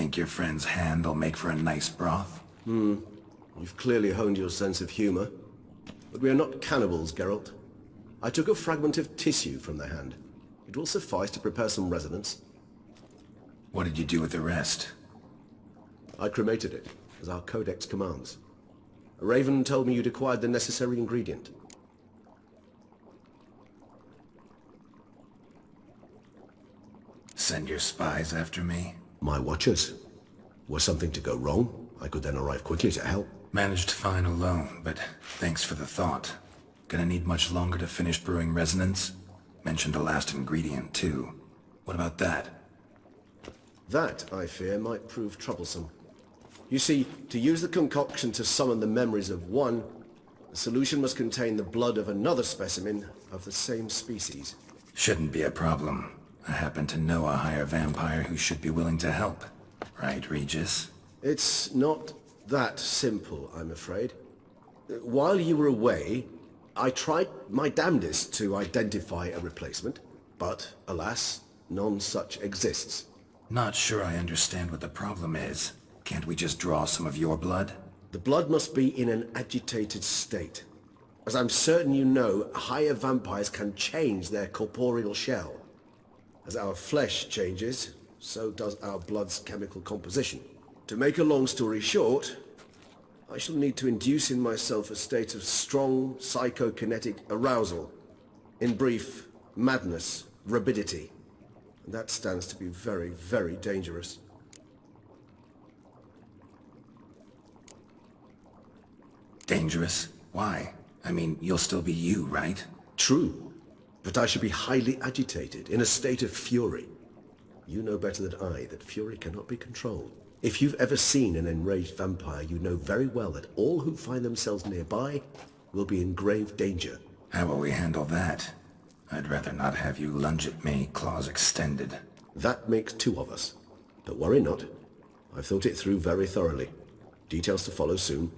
Think your friend's hand'll make for a nice broth? You've clearly honed your sense of humor. But we are not cannibals, Geralt. I took a fragment of tissue from the hand. It will suffice to prepare some resonance. What did you do with the rest? I cremated it, as our codex commands. A raven told me you'd acquired the necessary ingredient. Send your spies after me? My watchers. Were something to go wrong, I could then arrive quickly to help. Managed fine alone, but thanks for the thought. Gonna need much longer to finish brewing resonance? Mentioned the last ingredient, too. What about that? That, I fear, might prove troublesome. You see, to use the concoction to summon the memories of one, the solution must contain the blood of another specimen of the same species. Shouldn't be a problem. I happen to know a higher vampire who should be willing to help. Right, Regis? It's not that simple, I'm afraid. While you were away, I tried my damnedest to identify a replacement, but alas, none such exists. Not sure I understand what the problem is. Can't we just draw some of your blood? The blood must be in an agitated state. As I'm certain you know, higher vampires can change their corporeal shell. As our flesh changes, so does our blood's chemical composition. To make a long story short, I shall need to induce in myself a state of strong psychokinetic arousal. In brief, madness, rabidity. And that stands to be very, very dangerous. Dangerous? Why? I mean, you'll still be you, right? True, but I should be highly agitated, in a state of fury. You know better than I that fury cannot be controlled. If you've ever seen an enraged vampire, you know very well that all who find themselves nearby will be in grave danger. How will we handle that? I'd rather not have you lunge at me, claws extended. That makes two of us. But worry not. I've thought it through very thoroughly. Details to follow soon.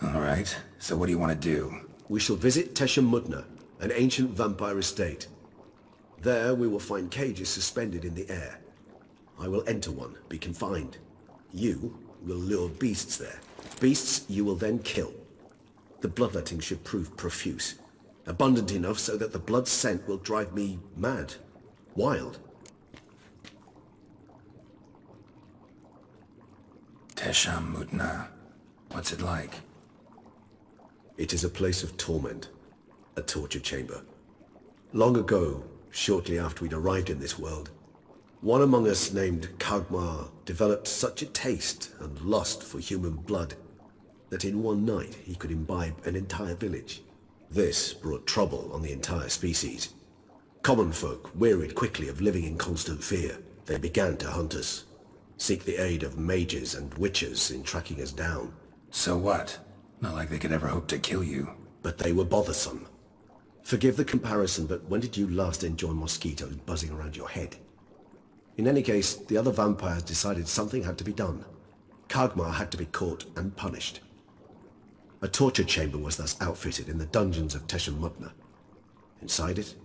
All right, so what do you want to do? We shall visit Tesham, Mutna, an ancient vampire estate. There we will find cages suspended in the air. I will enter one, be confined. You will lure beasts there. Beasts you will then kill. The bloodletting should prove profuse. Abundant enough so that the blood scent will drive me mad. Wild. Tesham, Mutna. What's it like? It is a place of torment. A torture chamber. Long ago, shortly after we'd arrived in this world, one among us named Kagmar developed such a taste and lust for human blood that in one night he could imbibe an entire village. This brought trouble on the entire species. Common folk wearied quickly of living in constant fear. They began to hunt us, seek the aid of mages and witches in tracking us down. So what? Not like they could ever hope to kill you. But they were bothersome. Forgive the comparison, but when did you last enjoy mosquitoes buzzing around your head? In any case, the other vampires decided something had to be done. Kagmar had to be caught and punished. A torture chamber was thus outfitted in the dungeons of Tesham Mutna. Inside it,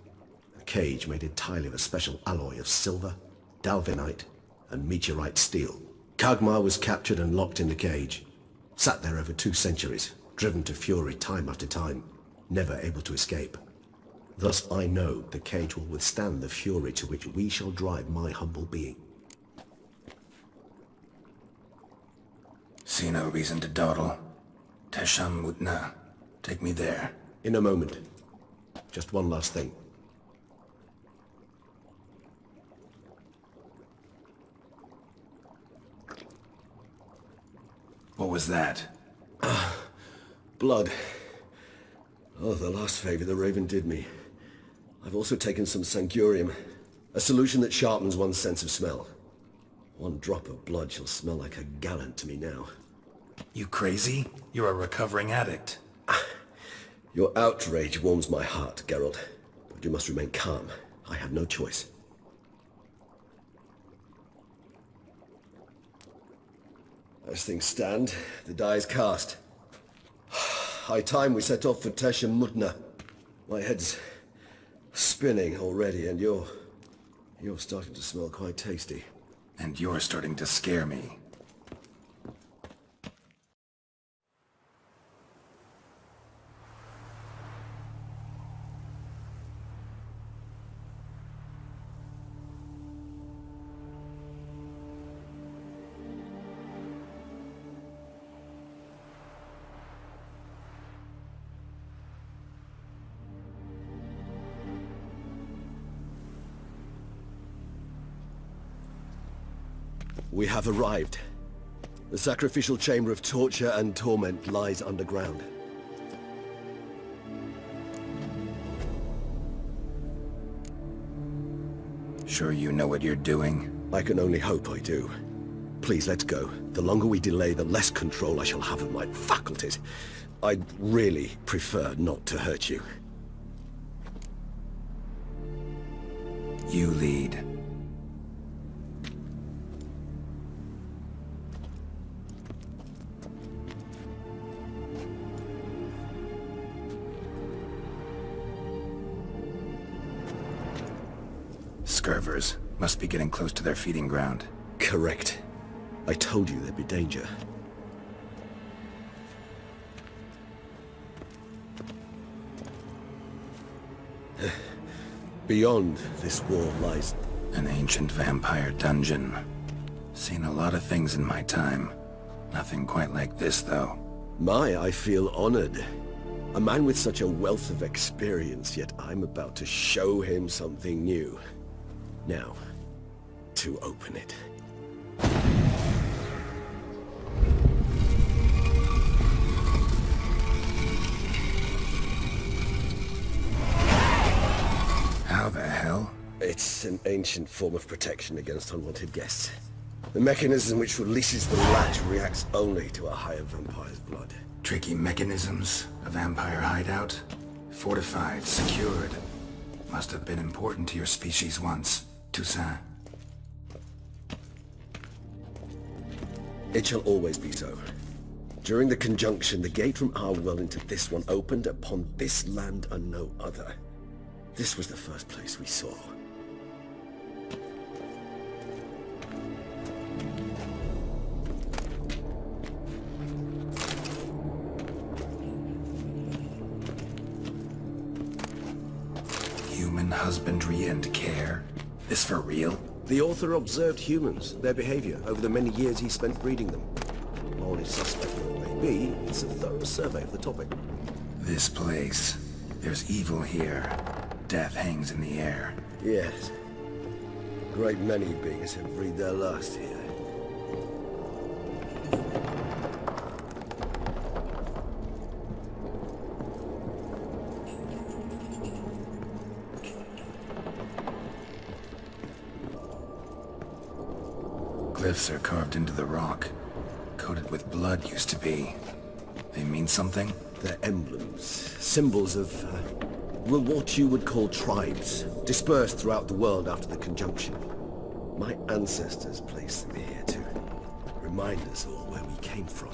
a cage made entirely of a special alloy of silver, dalvinite, and meteorite steel. Kagmar was captured and locked in the cage. Sat there over 2 centuries, driven to fury time after time, never able to escape. Thus I know the cage will withstand the fury to which we shall drive my humble being. See no reason to dawdle. Tesham, Mutna. Take me there. In a moment. Just one last thing. What was that? Blood. Oh, the last favor the Raven did me. I've also taken some sangurium, a solution that sharpens one's sense of smell. One drop of blood shall smell like a gallon to me now. You crazy? You're a recovering addict. Your outrage warms my heart, Geralt. But you must remain calm. I have no choice. As things stand, the die is cast. High time we set off for Tesham Mutna. My head's spinning already, and you're You're starting to smell quite tasty. And you're starting to scare me. We have arrived. The sacrificial chamber of torture and torment lies underground. Sure you know what you're doing? I can only hope I do. Please, let's go. The longer we delay, the less control I shall have of my faculties. I'd really prefer not to hurt you. You lead. Scurvers must be getting close to their feeding ground. Correct. I told you there'd be danger. Beyond this wall lies... An ancient vampire dungeon. Seen a lot of things in my time. Nothing quite like this, though. I feel honored. A man with such a wealth of experience, yet I'm about to show him something new. Now, to open it. How the hell? It's an ancient form of protection against unwanted guests. The mechanism which releases the latch reacts only to a higher vampire's blood. Tricky mechanisms, a vampire hideout. Fortified, secured. Must have been important to your species once. Toussaint. It shall always be so. During the conjunction, the gate from our world into this one opened upon this land and no other. This was the first place we saw. Human husbandry and care? This for real? The author observed humans, their behavior, over the many years he spent breeding them. Morally suspect though it may be, it's a thorough survey of the topic. This place. There's evil here. Death hangs in the air. Yes. A great many beings have breathed their last here. Glyphs are carved into the rock. Coated with blood used to be. They mean something? They're emblems, symbols of, what you would call tribes, dispersed throughout the world after the conjunction. My ancestors placed them here to remind us all where we came from.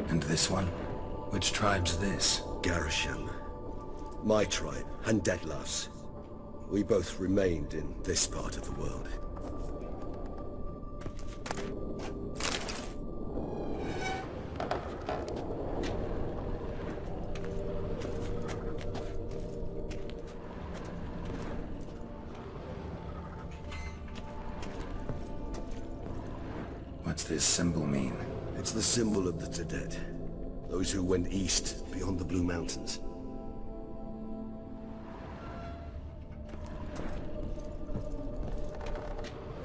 And this one? Which tribe's this? Garisham. My tribe, and Deadlouse. We both remained in this part of the world. What's this symbol mean? It's the symbol of the dead. Those who went east, beyond the Blue Mountains.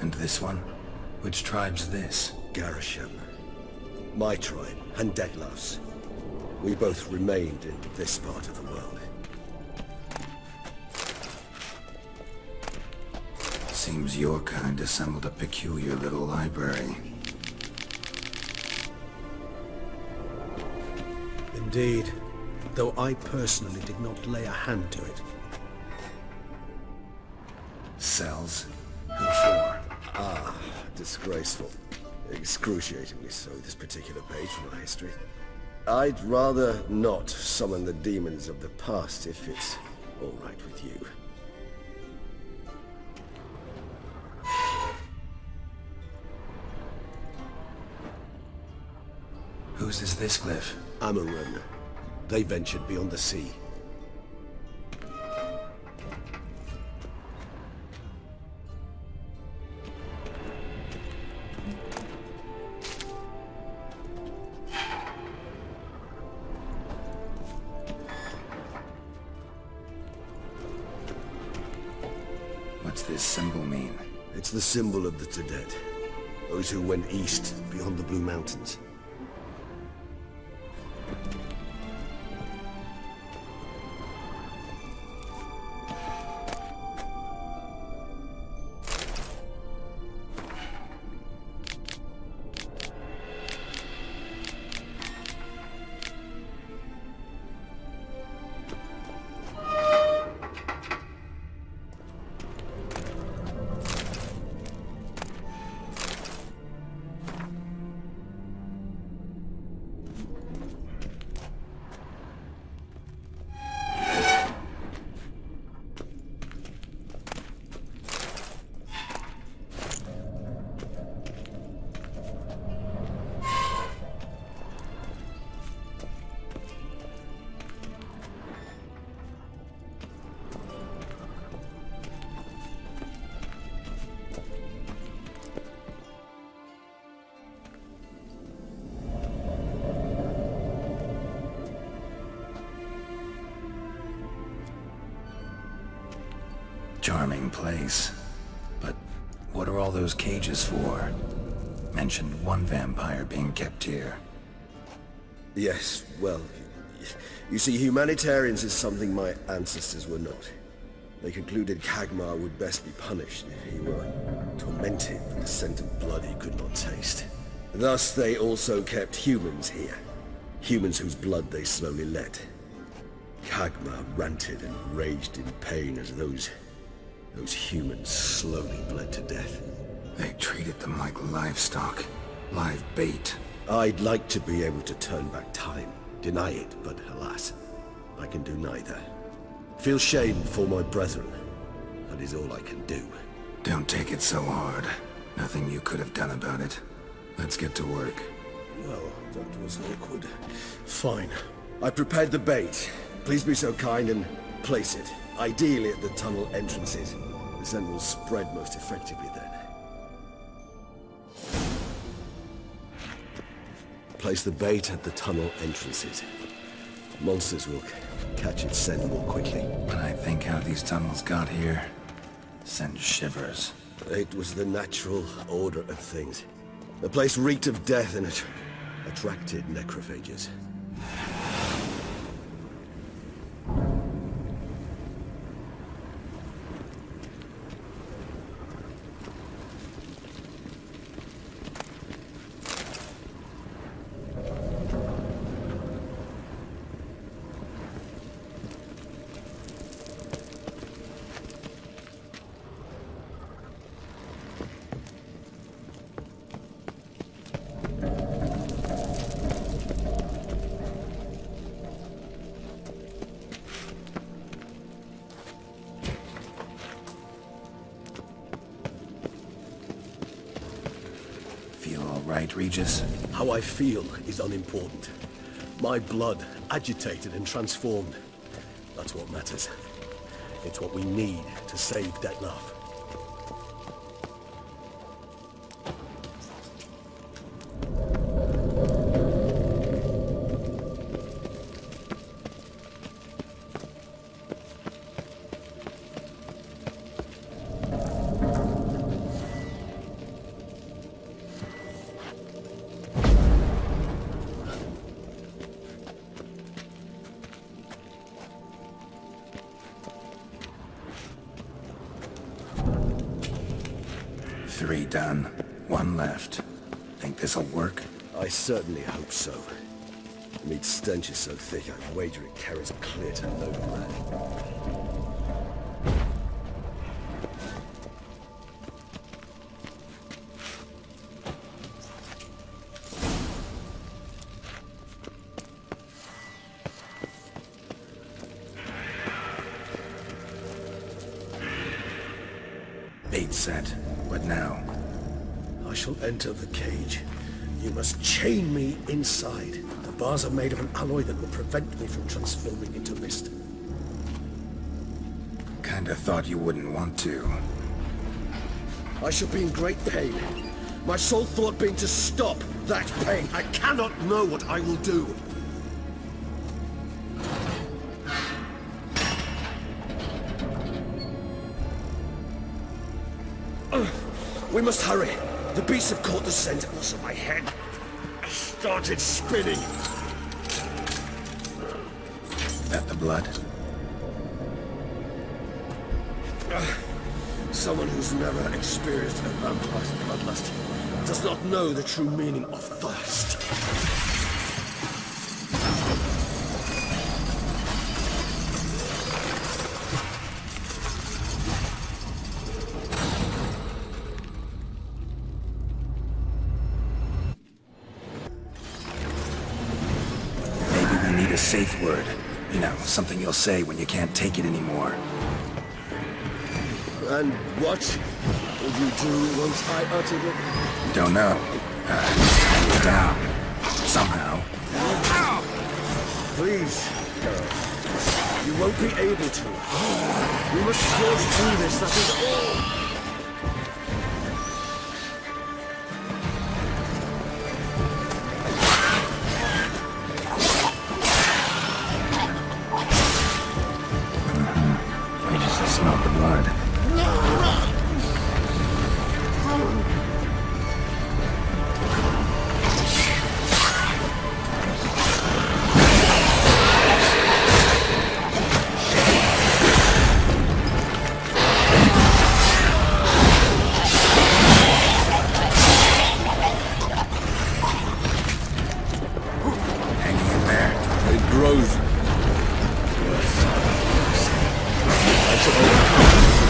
And this one? Which tribe's this? Garisham. My tribe, and Deadlouse. We both remained in this part of the world. Seems your kind assembled a peculiar little library. Indeed, though I personally did not lay a hand to it. Cells? Who for? Disgraceful. Excruciatingly so, this particular page from our history. I'd rather not summon the demons of the past if it's all right with you. Whose is this glyph? Amaran. They ventured beyond the sea. What's this symbol mean? It's the symbol of the Dead. Those who went east beyond the Blue Mountains. Charming place. But what are all those cages for? Mentioned one vampire being kept here. Yes, well, you see, humanitarians is something my ancestors were not. They concluded Kagmar would best be punished if he were tormented with the scent of blood he could not taste. Thus, they also kept humans here. Humans whose blood they slowly let. Kagmar ranted and raged in pain as those humans slowly bled to death. They treated them like livestock. Live bait. I'd like to be able to turn back time, deny it, but alas, I can do neither. Feel shame for my brethren. That is all I can do. Don't take it so hard. Nothing you could have done about it. Let's get to work. Well, that was awkward. Fine. I prepared the bait. Please be so kind and place it, ideally at the tunnel entrances. The scent will spread most effectively then. Place the bait at the tunnel entrances. Monsters will catch its scent more quickly. When I think how these tunnels got here, sends shivers. It was the natural order of things. The place reeked of death and attracted necrophages. Right, Regis? How I feel is unimportant. My blood agitated and transformed. That's what matters. It's what we need to save Detlef. Three done. One left. Think this'll work? I certainly hope so. The meat stench is so thick, I'd wager it carries clear to no man. set. What now? I shall enter the cage. You must chain me inside. The bars are made of an alloy that will prevent me from transforming into mist. Kinda thought you wouldn't want to. I shall be in great pain. My sole thought being to stop that pain. I cannot know what I will do. We must hurry. The beasts have caught the scent. Also, my head started spinning. That the blood? Someone who's never experienced a vampire's bloodlust does not know the true meaning of thirst. Maybe we need a safe word. You know, something you'll say when you can't take it anymore. And what will you do once I uttered it? Don't know. Hang you down. Somehow. Please, girl. You won't be able to. We must forge through this, that is all. I just smelled the blood.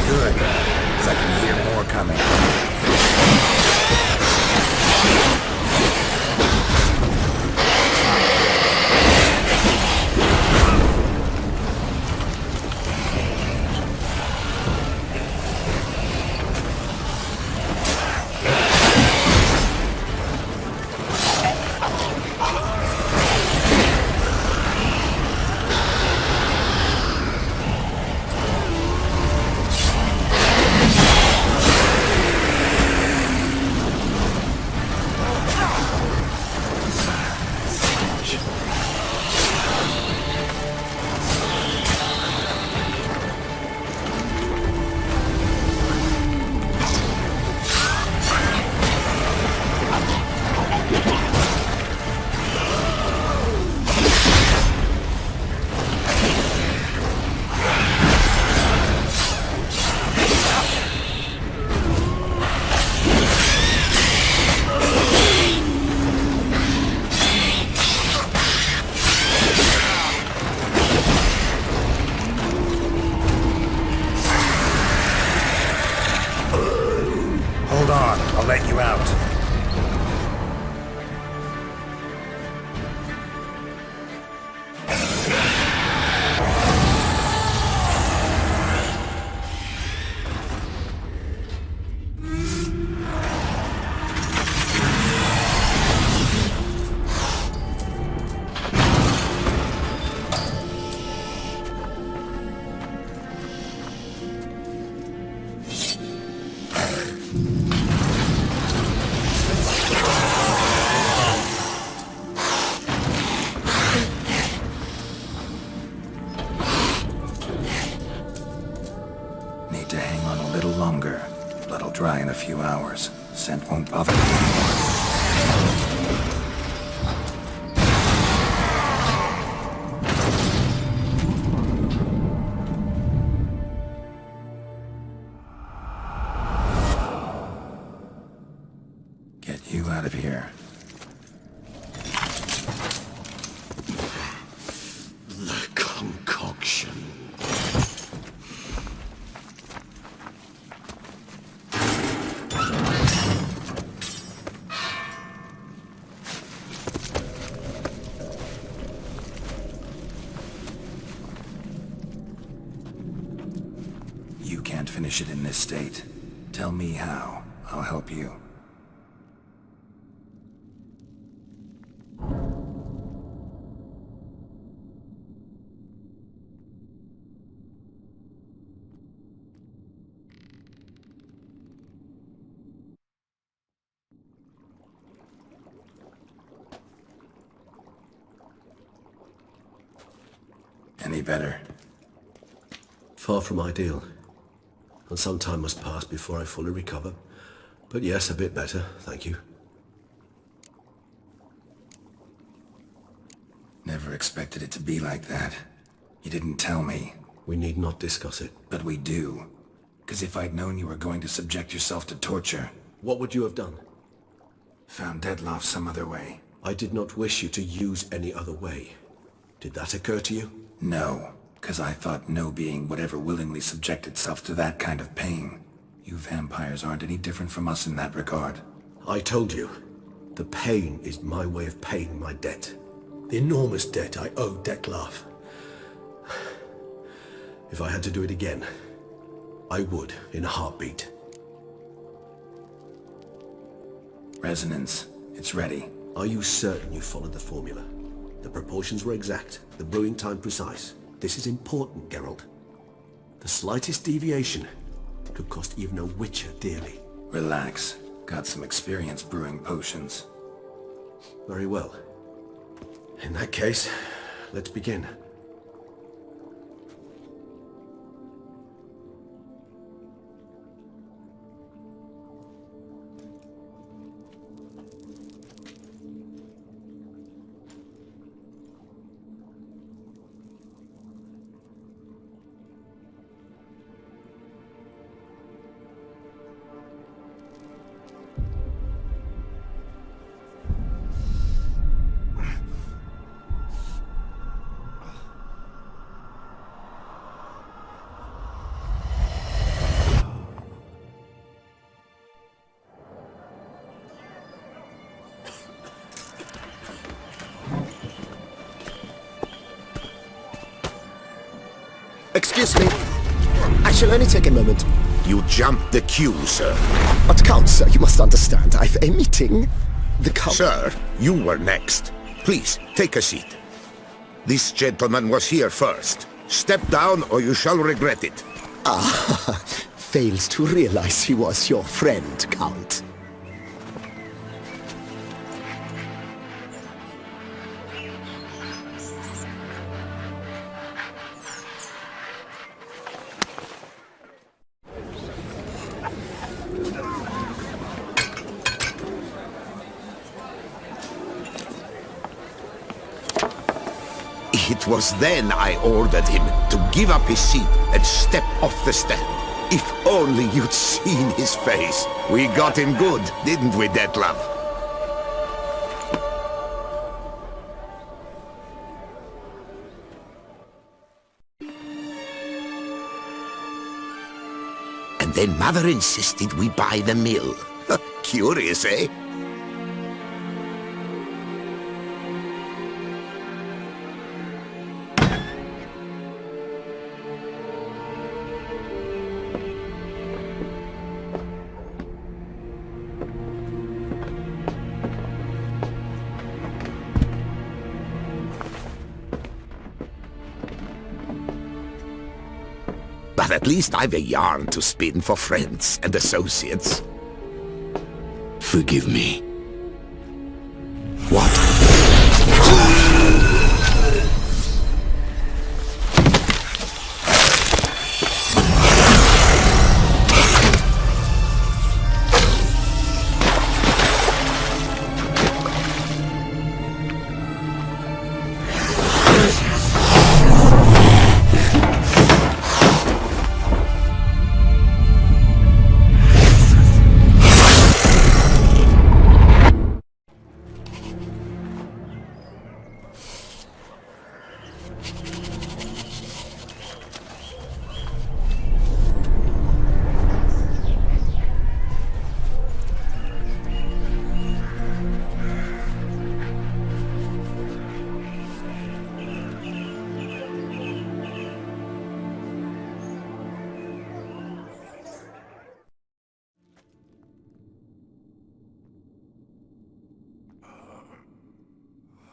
Good, 'cause I can hear more coming. Hold on, I'll let you out. Need to hang on a little longer. Blood'll dry in a few hours. Scent won't bother me anymore. Get you out of here. The concoction. You can't finish it in this state. Tell me how. I'll help you. Any better? Far from ideal. And some time must pass before I fully recover. But yes, a bit better, thank you. Never expected it to be like that. You didn't tell me. We need not discuss it. But we do. Because if I'd known you were going to subject yourself to torture... What would you have done? Found Dettlaff some other way. I did not wish you to use any other way. Did that occur to you? No, because I thought no being would ever willingly subject itself to that kind of pain. You vampires aren't any different from us in that regard. I told you. The pain is my way of paying my debt. The enormous debt I owe Dettlaff. If I had to do it again, I would, in a heartbeat. Resonance. It's ready. Are you certain you followed the formula? The proportions were exact, the brewing time precise. This is important, Geralt. The slightest deviation could cost even a witcher dearly. Relax. Got some experience brewing potions. Very well. In that case, let's begin. Excuse me. I shall only take a moment. You jumped the queue, sir. But Count, sir, you must understand, I've a meeting. The Count... Sir, you were next. Please, take a seat. This gentleman was here first. Step down or you shall regret it. Ah, fails to realize he was your friend, Count. It was then I ordered him to give up his seat and step off the stand. If only you'd seen his face. We got him good, didn't we, Dettlaff? And then Mother insisted we buy the mill. Curious, eh? But at least I've a yarn to spin for friends and associates. Forgive me. What?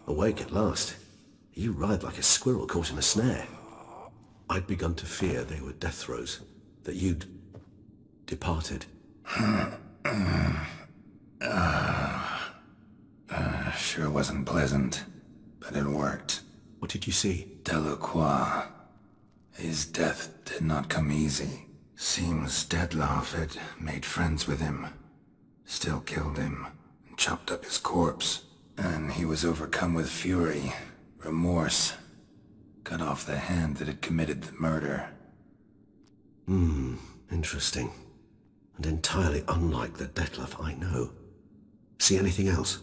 Awake at last. You writhed like a squirrel caught in a snare. I'd begun to fear they were death throes, that you'd departed. Sure wasn't pleasant, but it worked. What did you see? Delacroix. His death did not come easy. Seems Dettlaff had made friends with him, still killed him, and chopped up his corpse. And he was overcome with fury, remorse, cut off the hand that had committed the murder. Interesting. And entirely unlike the Dettlaff I know. See anything else?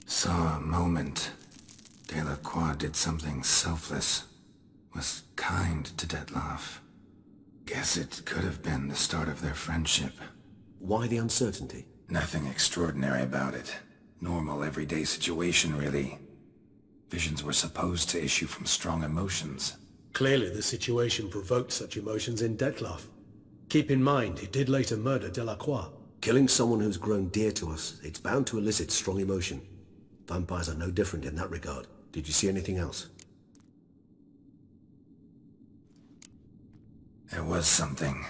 Saw a moment. Delacroix did something selfless. Was kind to Dettlaff. Guess it could have been the start of their friendship. Why the uncertainty? Nothing extraordinary about it. Normal, everyday situation, really. Visions were supposed to issue from strong emotions. Clearly the situation provoked such emotions in Dettlaff. Keep in mind, he did later murder Delacroix. Killing someone who's grown dear to us, it's bound to elicit strong emotion. Vampires are no different in that regard. Did you see anything else? There was something.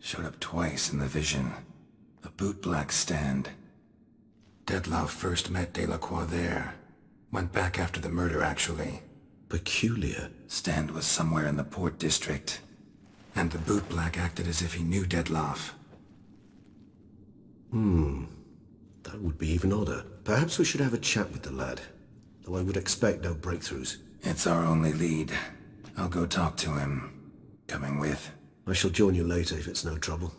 Showed up twice in the vision. A bootblack stand. Dettlaff first met Delacroix there. Went back after the murder, actually. Peculiar. Stand was somewhere in the port district. And the bootblack acted as if he knew Dettlaff. That would be even odder. Perhaps we should have a chat with the lad. Though I would expect no breakthroughs. It's our only lead. I'll go talk to him. Coming with? I shall join you later if it's no trouble.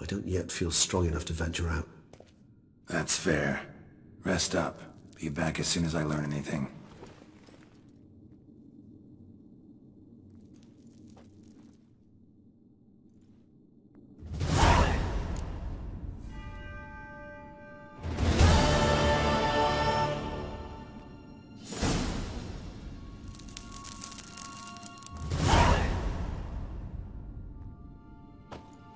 I don't yet feel strong enough to venture out. That's fair. Rest up. Be back as soon as I learn anything.